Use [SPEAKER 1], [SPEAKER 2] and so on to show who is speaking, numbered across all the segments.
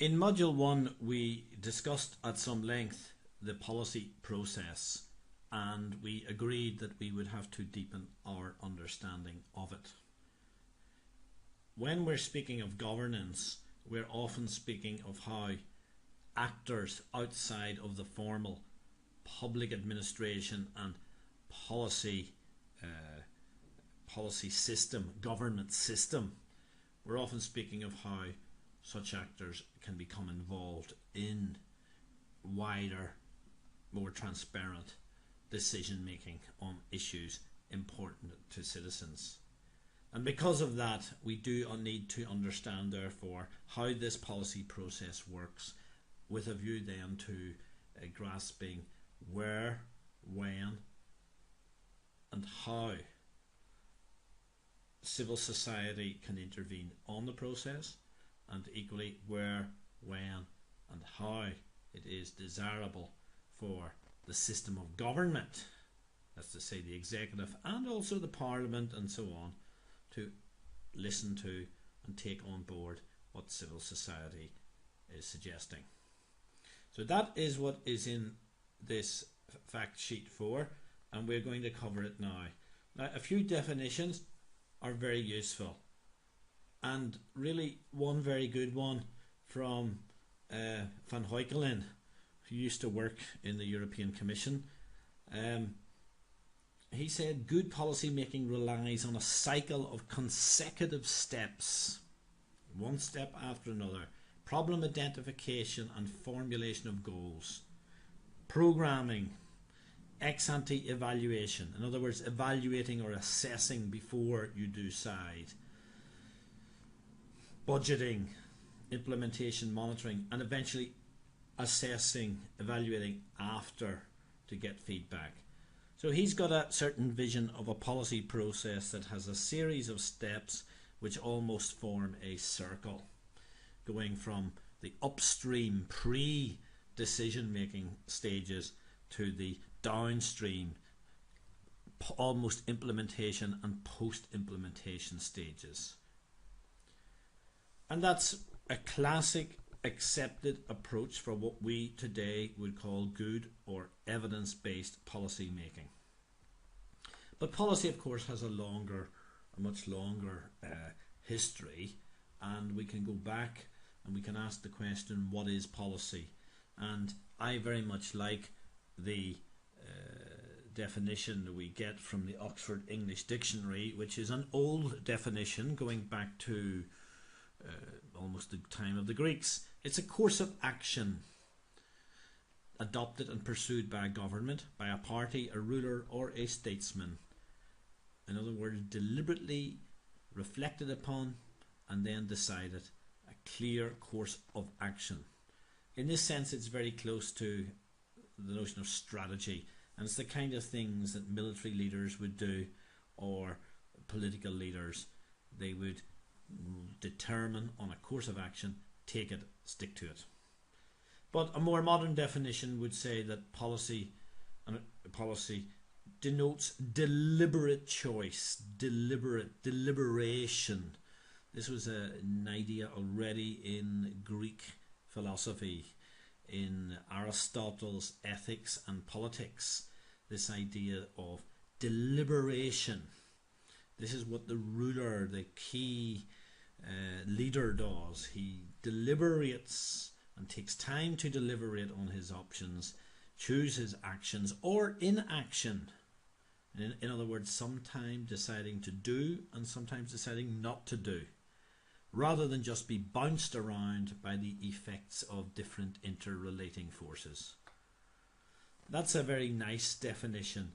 [SPEAKER 1] In Module 1 we discussed at some length the policy process, and we agreed that we would have to deepen our understanding of it. When we're speaking of governance, we're often speaking of how actors outside of the formal public administration and policy system, government system, we're often speaking of how such actors can become involved in wider, more transparent decision making on issues important to citizens. And because of that, we do need to understand, therefore, how this policy process works, with a view then to grasping where, when, and how civil society can intervene on the process, and equally where, when, and how it is desirable for the system of government, that's to say the executive and also the parliament and so on, to listen to and take on board what civil society is suggesting. So that is what is in this fact sheet 4, and we're going to cover it now. Now, a few definitions are very useful, and really one very good one from Van Huykelen, who used to work in the European Commission. He said good policy making relies on a cycle of consecutive steps, one step after another: problem identification and formulation of goals, programming, ex ante evaluation, in other words evaluating or assessing before you decide, budgeting, implementation, monitoring, and eventually assessing, evaluating after to get feedback. So he's got a certain vision of a policy process that has a series of steps which almost form a circle, going from the upstream pre-decision making stages to the downstream almost implementation and post-implementation stages. And that's a classic accepted approach for what we today would call good or evidence-based policy making. But policy, of course, has a much longer history, and we can go back and we can ask the question, what is policy? And I very much like the definition that we get from the Oxford English Dictionary, which is an old definition going back to almost the time of the Greeks. It's a course of action adopted and pursued by a government, by a party, a ruler, or a statesman. In other words, deliberately reflected upon and then decided, a clear course of action. In this sense, it's very close to the notion of strategy, and it's the kind of things that military leaders would do, or political leaders. They would determine on a course of action, take it, stick to it. But a more modern definition would say that policy denotes deliberate choice, deliberation. This was an idea already in Greek philosophy, in Aristotle's Ethics and Politics, this idea of deliberation. This is what the ruler, the key leader does. He deliberates and takes time to deliberate on his options, chooses actions or inaction. In other words, sometimes deciding to do and sometimes deciding not to do, rather than just be bounced around by the effects of different interrelating forces. That's a very nice definition,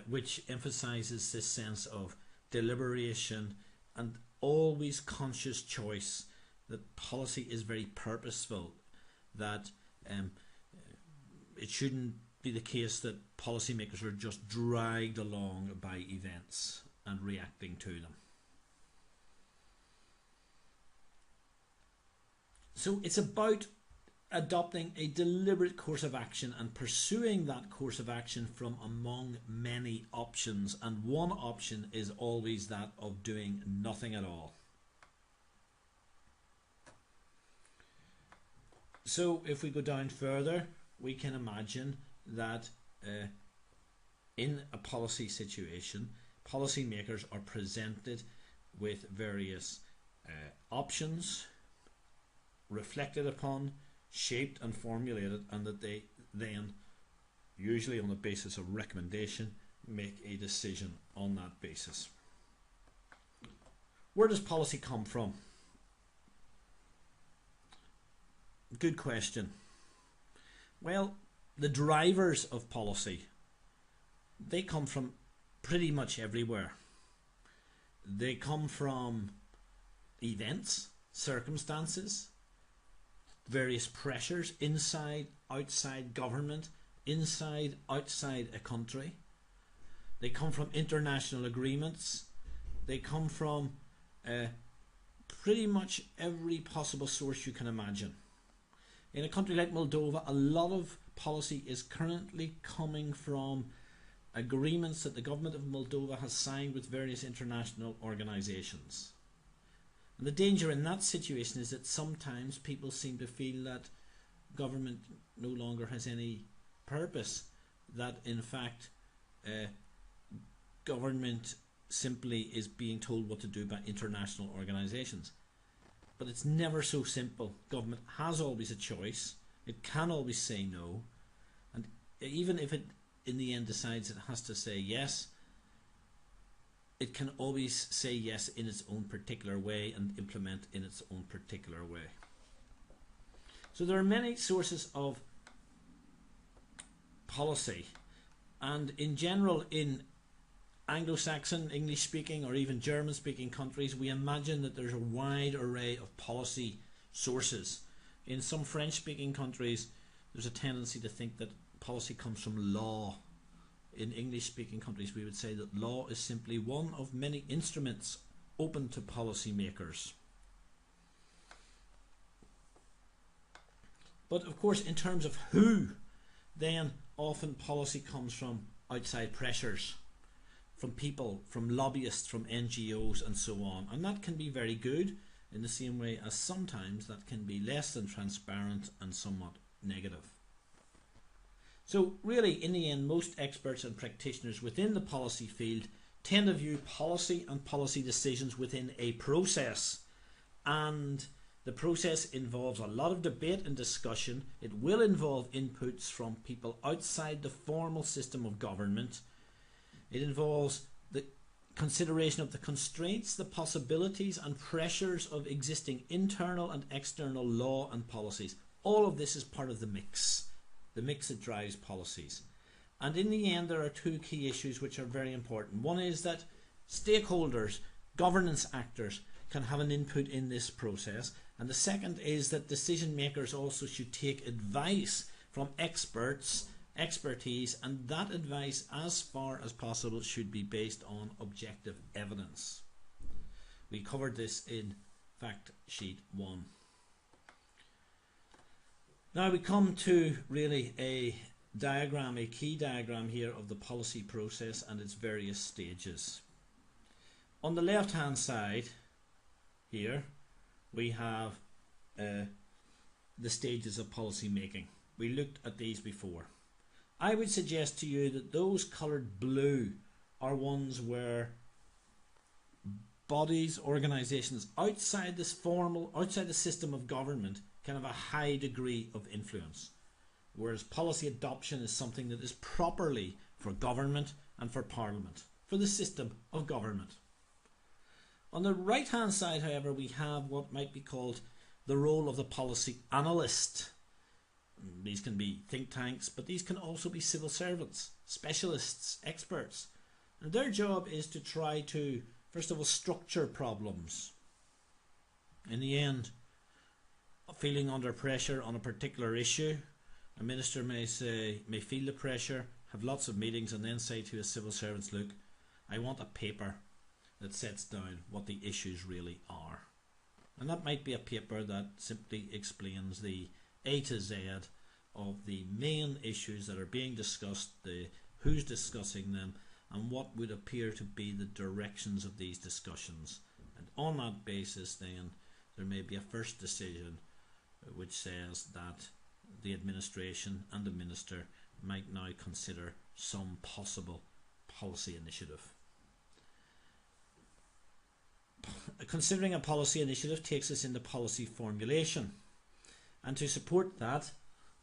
[SPEAKER 1] which emphasizes this sense of deliberation and always conscious choice, that policy is very purposeful, that it shouldn't be the case that policymakers are just dragged along by events and reacting to them. So it's about adopting a deliberate course of action and pursuing that course of action from among many options, and one option is always that of doing nothing at all. So if we go down further, we can imagine that in a policy situation, policymakers are presented with various options, reflected upon, shaped and formulated, and that they then, usually on the basis of recommendation, make a decision on that basis. Where does policy come from? Good question. Well, the drivers of policy, they come from pretty much everywhere. They come from events, circumstances, various pressures inside, outside government, inside, outside a country. They come from international agreements. They come from pretty much every possible source you can imagine. In a country like Moldova, a lot of policy is currently coming from agreements that the government of Moldova has signed with various international organisations. And the danger in that situation is that sometimes people seem to feel that government no longer has any purpose, that in fact government simply is being told what to do by international organisations. But it's never so simple. Government has always a choice. It can always say no. And even if it in the end decides it has to say yes, it can always say yes in its own particular way and implement in its own particular way. So there are many sources of policy, and in general in Anglo-Saxon, English-speaking or even German-speaking countries, we imagine that there's a wide array of policy sources. In some French-speaking countries, there's a tendency to think that policy comes from law. In English-speaking countries, we would say that law is simply one of many instruments open to policymakers. But of course, in terms of who, then often policy comes from outside pressures, from people, from lobbyists, from NGOs and so on. And that can be very good, in the same way as sometimes that can be less than transparent and somewhat negative. So really, in the end, most experts and practitioners within the policy field tend to view policy and policy decisions within a process. And the process involves a lot of debate and discussion. It will involve inputs from people outside the formal system of government. It involves the consideration of the constraints, the possibilities and pressures of existing internal and external law and policies. All of this is part of the mix that drives policies. And in the end, there are two key issues which are very important. One is that stakeholders, governance actors, can have an input in this process. And the second is that decision makers also should take advice from experts, expertise, and that advice, as far as possible, should be based on objective evidence. We covered this in fact sheet 1. Now we come to really a diagram, a key diagram here of the policy process and its various stages. On the left hand side here we have the stages of policy making. We looked at these before. I would suggest to you that those coloured blue are ones where bodies, organisations outside this formal, outside the system of government can have a high degree of influence, whereas policy adoption is something that is properly for government and for parliament, for the system of government. On the right hand side, however, we have what might be called the role of the policy analyst. These can be think tanks, but these can also be civil servants, specialists, experts. And their job is to try to, first of all, structure problems. In the end, feeling under pressure on a particular issue, a minister may feel the pressure, have lots of meetings, and then say to his civil servants, look, I want a paper that sets down what the issues really are. And that might be a paper that simply explains the A to Z of the main issues that are being discussed, who's discussing them, and what would appear to be the directions of these discussions. And on that basis then there may be a first decision which says that the administration and the minister might now consider some possible policy initiative. Considering a policy initiative takes us into policy formulation, and to support that,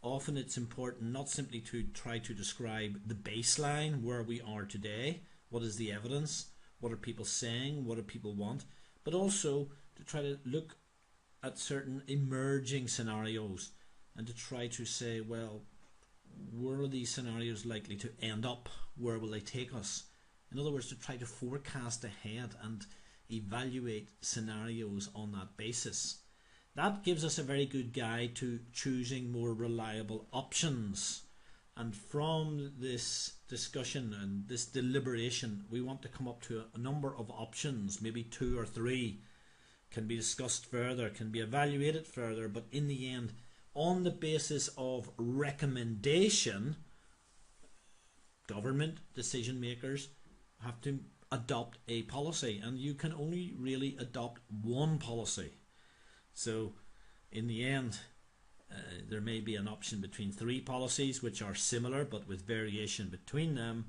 [SPEAKER 1] often it's important not simply to try to describe the baseline where we are today, what is the evidence, what are people saying, what do people want, but also to try to look at certain emerging scenarios and to try to say, well, where are these scenarios likely to end up? Where will they take us? In other words, to try to forecast ahead and evaluate scenarios on that basis. That gives us a very good guide to choosing more reliable options. And from this discussion and this deliberation, we want to come up to a number of options, maybe 2 or 3, can be discussed further, can be evaluated further, but in the end, on the basis of recommendation, government decision makers have to adopt a policy, and you can only really adopt one policy. So in the end, there may be an option between 3 policies which are similar but with variation between them,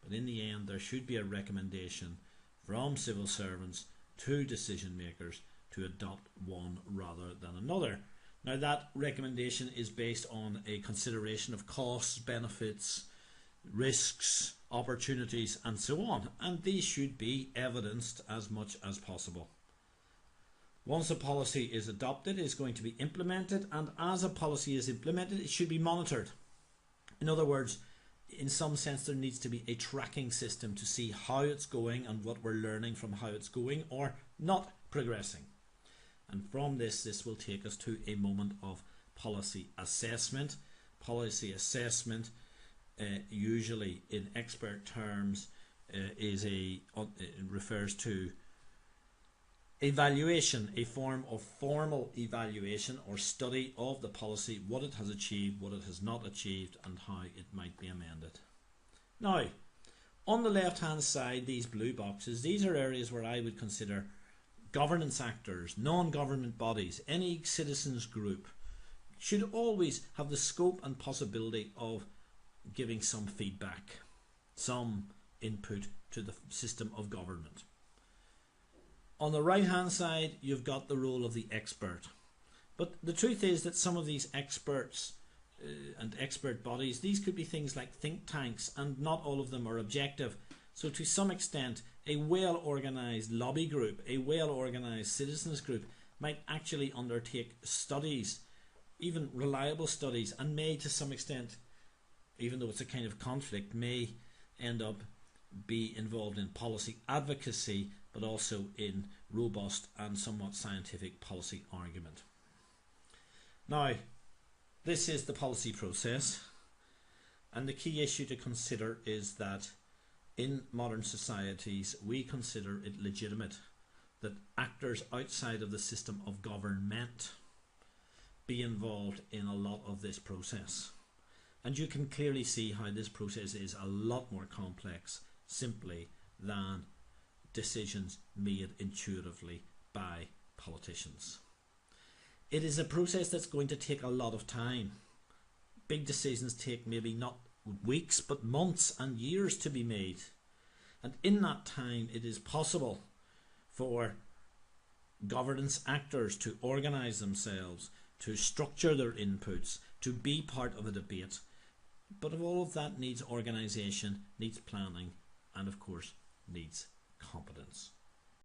[SPEAKER 1] but in the end there should be a recommendation from civil servants to decision makers to adopt one rather than another. Now that recommendation is based on a consideration of costs, benefits, risks, opportunities and so on, and these should be evidenced as much as possible. Once a policy is adopted, it is going to be implemented, and as a policy is implemented, it should be monitored. In other words, in some sense there needs to be a tracking system to see how it's going and what we're learning from how it's going or not progressing. And from this will take us to a moment of policy assessment. Policy assessment, usually in expert terms, refers to evaluation, a form of formal evaluation or study of the policy, what it has achieved, what it has not achieved, and how it might be amended. Now, on the left hand side, these blue boxes, these are areas where I would consider governance actors, non-government bodies, any citizens group should always have the scope and possibility of giving some feedback, some input to the system of government. On the right hand side, you've got the role of the expert. But the truth is that some of these experts and expert bodies, these could be things like think tanks, and not all of them are objective. So to some extent, a well-organized lobby group, a well-organized citizens group might actually undertake studies, even reliable studies, and may to some extent, even though it's a kind of conflict, may end up be involved in policy advocacy, but also in robust and somewhat scientific policy argument. Now, this is the policy process, and the key issue to consider is that in modern societies we consider it legitimate that actors outside of the system of government be involved in a lot of this process. And you can clearly see how this process is a lot more complex simply than decisions made intuitively by politicians. It is a process that's going to take a lot of time. Big decisions take maybe not weeks but months and years to be made. And in that time it is possible for governance actors to organise themselves, to structure their inputs, to be part of a debate. But all of that needs organisation, needs planning, and of course needs competence.